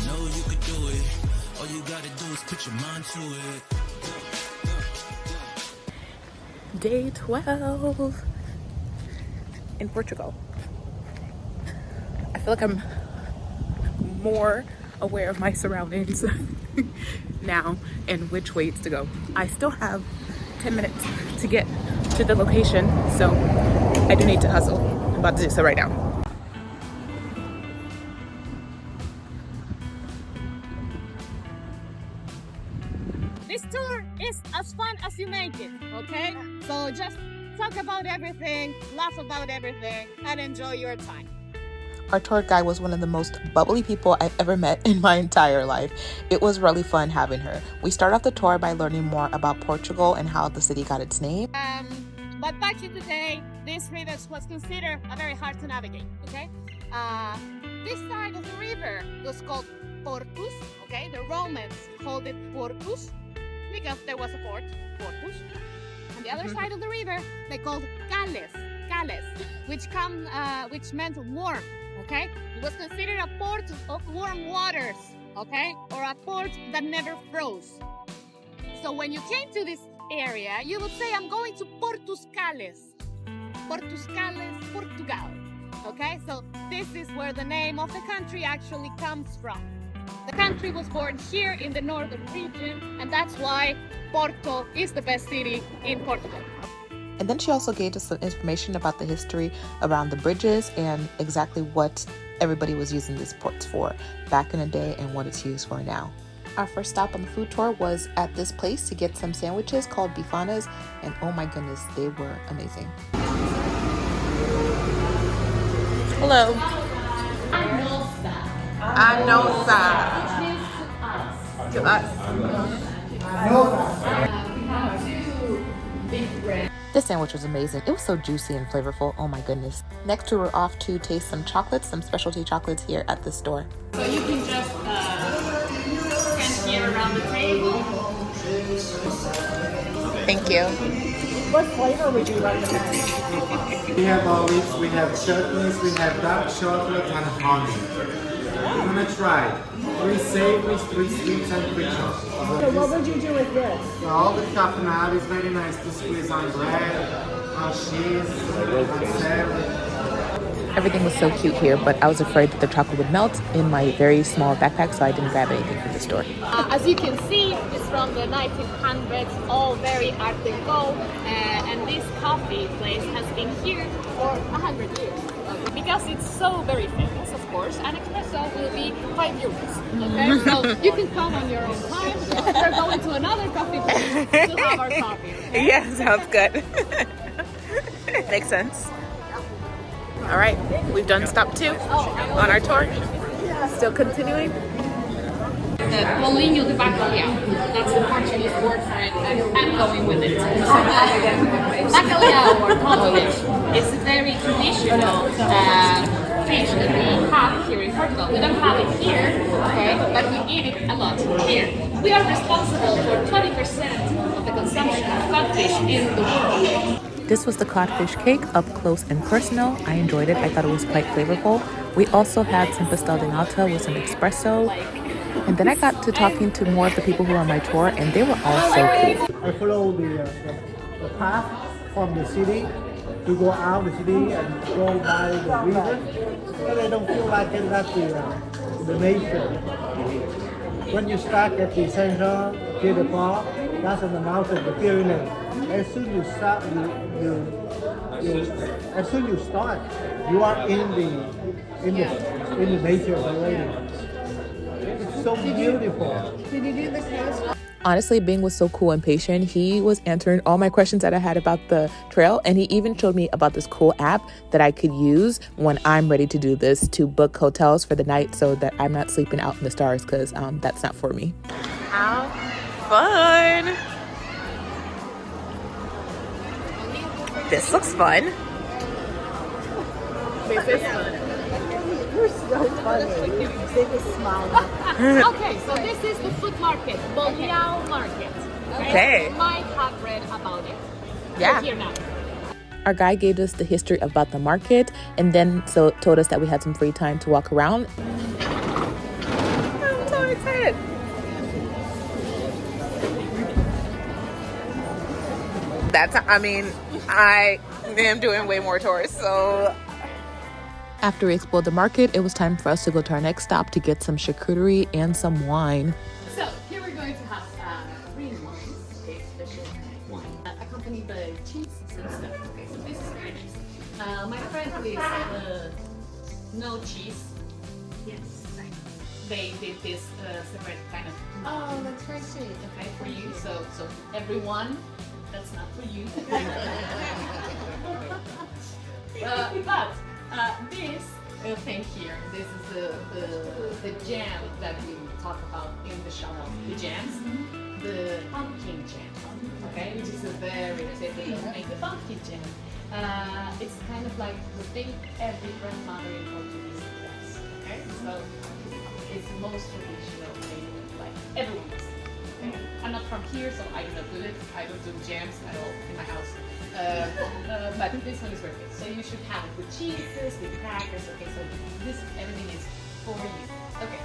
know you could do it. All you gotta do is put your mind to it. Day 12 in Portugal. I feel like I'm more aware of my surroundings now and which ways to go. I still have 10 minutes to get to the location, so I do need to hustle. I'm about to do so right now. This tour is as fun as you make it, okay? So just talk about everything, laugh about everything, and enjoy your time. Our tour guide was one of the most bubbly people I've ever met in my entire life. It was really fun having her. We start off the tour by learning more about Portugal and how the city got its name. But back in the day, this river was considered very hard to navigate, okay? This side of the river was called Portus, okay? The Romans called it Portus because there was a port, Portus. On the other side of the river, they called Cales, which meant warm, okay? It was considered a port of warm waters, okay? Or a port that never froze. So when you came to this area, you would say, I'm going to Portuguese, Portugal, okay? So this is where the name of the country actually comes from. The country was born here in the northern region, and that's why Porto is the best city in Portugal. And then she also gave us some information about the history around the bridges and exactly what everybody was using these ports for back in the day and what it's used for now. Our first stop on the food tour was at this place to get some sandwiches called bifanas, and oh my goodness, they were amazing. Hello. Endorsed. To us. This sandwich was amazing. It was so juicy and flavorful. Oh my goodness. Next we were off to taste some chocolates, some specialty chocolates here at the store. So you can just stand here around the table. Thank you. What flavor would you recommend? We have olives, we have chutneys, we have dark chocolate and honey. We're gonna try 3 savories, 3 sweets, and 3 chocolates. So what would you do with this? So all the caponata is very nice to squeeze on bread, on cheese, on salad. Everything was so cute here, but I was afraid that the chocolate would melt in my very small backpack, so I didn't grab anything from the store. As you can see, it's from the 1900s, all very art deco, and this coffee place has been here for 100 years. Because it's so very famous, of course, an espresso will be 5 euros. Okay, so you can come on your own time. We're going to another coffee place to have our coffee. Okay? Yeah, sounds good. Makes sense. All right, we've done stop 2 on our tour. Still continuing. The bolinho de bacalhau. That's the Portuguese word for it, and I'm going with it. Bacalhau or codfish is a very traditional fish that we have here in Portugal. We don't have it here, okay, but we eat it a lot here. We are responsible for 20% of the consumption of codfish in the world. This was the codfish cake, up close and personal. I enjoyed it. I thought it was quite flavorful. We also had some pastel de nata with some espresso. And then I got to talking to more of the people who were on my tour, and they were all so cool. I follow the path from the city to go out the city and go by the river, but I don't feel like it at the nature. When you start at the center, to the park, that's on the mountain, the Culinary. As soon you start, you are in the nature already. It's so beautiful. Did you do the case? Honestly, Bing was so cool and patient. He was answering all my questions that I had about the trail, and he even showed me about this cool app that I could use when I'm ready to do this to book hotels for the night so that I'm not sleeping out in the stars, because that's not for me. How fun! This looks fun. This is fun. You're so funny. They just smile. Okay, so this is the food market, Bourdain market. Okay. You might have read about it. Yeah. We're here now. Our guide gave us the history about the market, and then told us that we had some free time to walk around. good. I am doing way more tours, so. After we explored the market, it was time for us to go to our next stop to get some charcuterie and some wine. So here we're going to have green wine, a special wine, accompanied by cheese and stuff. Okay, so this is very nice. My friend with no cheese. Yes, they did this separate kind of. Oh, that's very sweet. Okay, for you. So everyone, that's not for you. But this thing here, this is the jam that we talk about in the shop. The jams, the pumpkin jam. Okay, which is a very typical thing. The pumpkin jam. It's kind of like the thing every grandmother in Portuguese does. Okay, so it's the most traditional thing, like everyone does it. Okay? I'm not from here, so I do not do it. I don't do jams at all in my house. But this one is very good. So you should have it with cheeses, with crackers. Okay, so this everything is for you. Okay.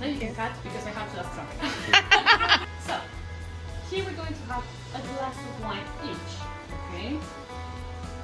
Now you can cut because I have to ask something. So here we're going to have a glass of wine each. Okay.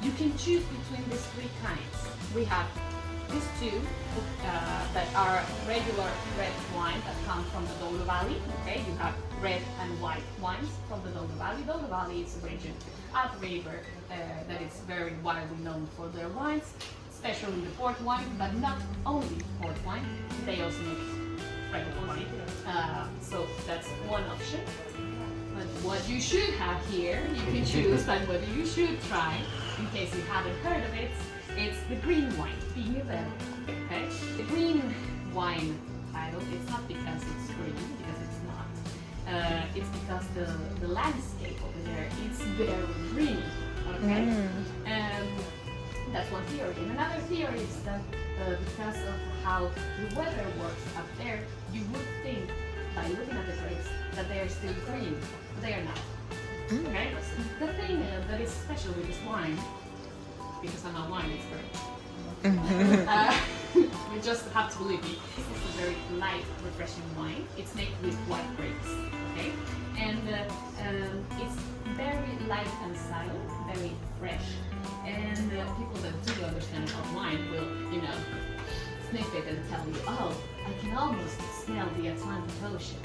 You can choose between these three kinds. We have these two that are regular red wine that come from the Douro Valley. Okay, you have red and white wines from the Douro Valley. Douro Valley is a region upriver that is very widely known for their wines, especially the port wine, but not only port wine. They also make red wine. So that's one option. But what you should have here, you can choose, but what you should try, in case you haven't heard of it, it's the green wine, okay? The green wine title, it's not because it's green, because it's not. It's because the landscape over there is very green, okay? That's one theory. And another theory is that because of how the weather works up there, you would think, by looking at the grapes, that they are still green, but they are not. Okay? The thing that is special with this wine, because I'm a wine expert, you just have to believe me. This is a very light, refreshing wine. It's made with white grapes, okay? And it's very light and subtle, very fresh. And people that do understand about wine will, sniff it and tell you, oh, I can almost smell the Atlantic Ocean.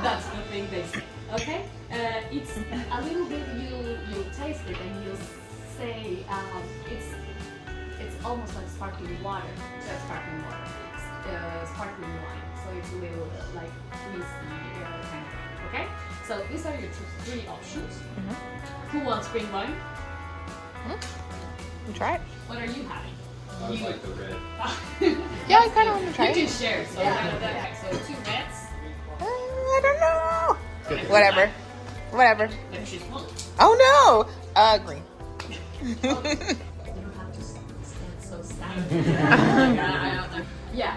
That's the thing they say, okay? It's a little bit, you'll taste it and you'll say it's almost like sparkling water. Sparkling wine. So it's a little like fleecy kind of thing. Okay. So these are your three options. Who wants green wine? Try it. What are you having? I would like the red. Yeah, I kind of want to try You can it. share. So so 2 reds. I don't know. Whatever. Then choose one. Oh no. Green. You don't have to stand so sad. Yeah,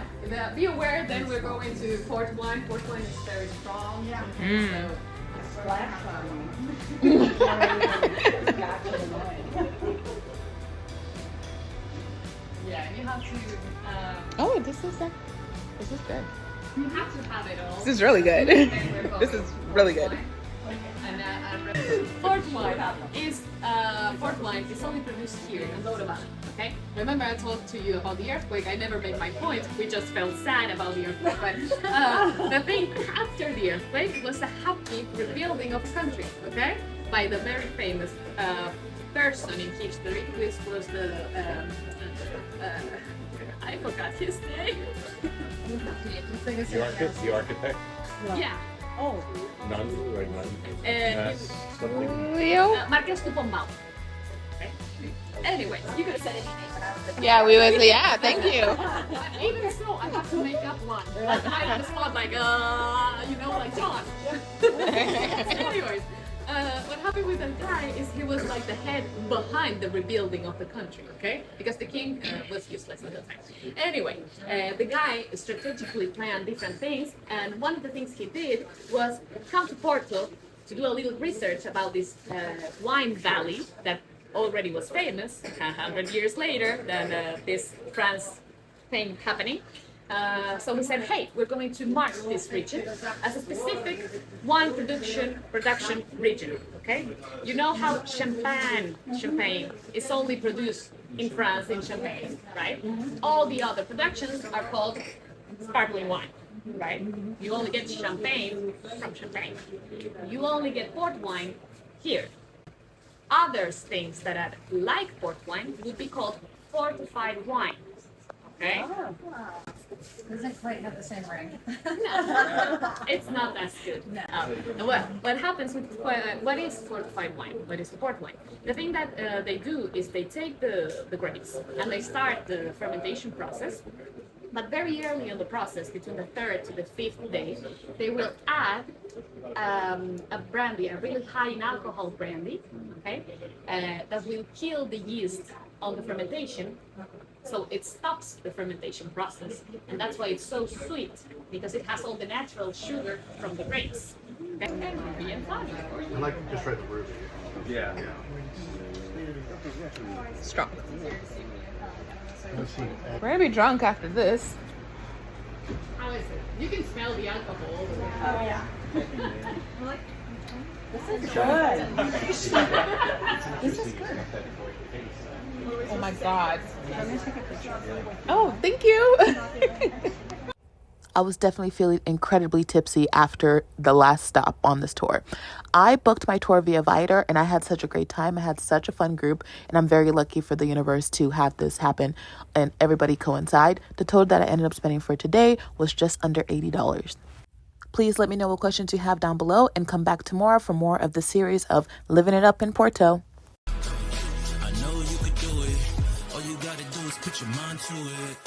be aware then we're going to port wine. Port wine is very strong. Yeah. Okay, so Splash on yeah, you have to. Oh, this is good. You have to have it all. This is really good. This is really good. And port wine is only produced here in Bourdain. Okay. Remember, I talked to you about the earthquake. I never made my point. We just felt sad about the earthquake. But the thing after the earthquake was a happy rebuilding of the country. Okay, by the very famous person in history, which was the I forgot his name. The architect? Yeah. Oh. None, or none? Something. Leo? Marques de Pombal. Okay. Anyway, you could have said anything. Yeah, we would say, yeah, thank you. Even so, I have to make up one. Like, I on the spot, like John. Anyways, what happened with that guy is he was like the head behind the rebuilding of the country, okay? Because the king was useless at the time. Anyway, the guy strategically planned different things, and one of the things he did was come to Porto to do a little research about this wine valley that already was famous 100 years later than this thing happening. So we said, hey, we're going to mark this region as a specific wine production region. Okay, you know how champagne is only produced in France in Champagne, right? All the other productions are called sparkling wine, right? You only get champagne from Champagne. You only get port wine here. Other things that are like port wine would be called fortified wine. Okay? Doesn't quite have the same ring. It's not as good. What happens with what is fortified wine? What is port wine? The thing that they do is they take the grapes and they start the fermentation process. But very early in the process, between the 3rd to the 5th day, they will add a brandy, a really high in alcohol brandy, okay, that will kill the yeast on the fermentation. So it stops the fermentation process, and that's why it's so sweet, because it has all the natural sugar from the grapes. Okay? And ruby and fun. I like just right the ruby. Yeah. Strong. We're gonna be drunk after this. How is it? You can smell the alcohol all the way. Oh yeah. This is good. Oh my god. Oh, thank you. I was definitely feeling incredibly tipsy after the last stop on this tour. I booked my tour via Viator and I had such a great time. I had such a fun group and I'm very lucky for the universe to have this happen and everybody coincide. The total that I ended up spending for today was just under $80. Please let me know what questions you have down below and come back tomorrow for more of the series of Living It Up in Porto. I know you could do it. All you gotta do is put your mind to it.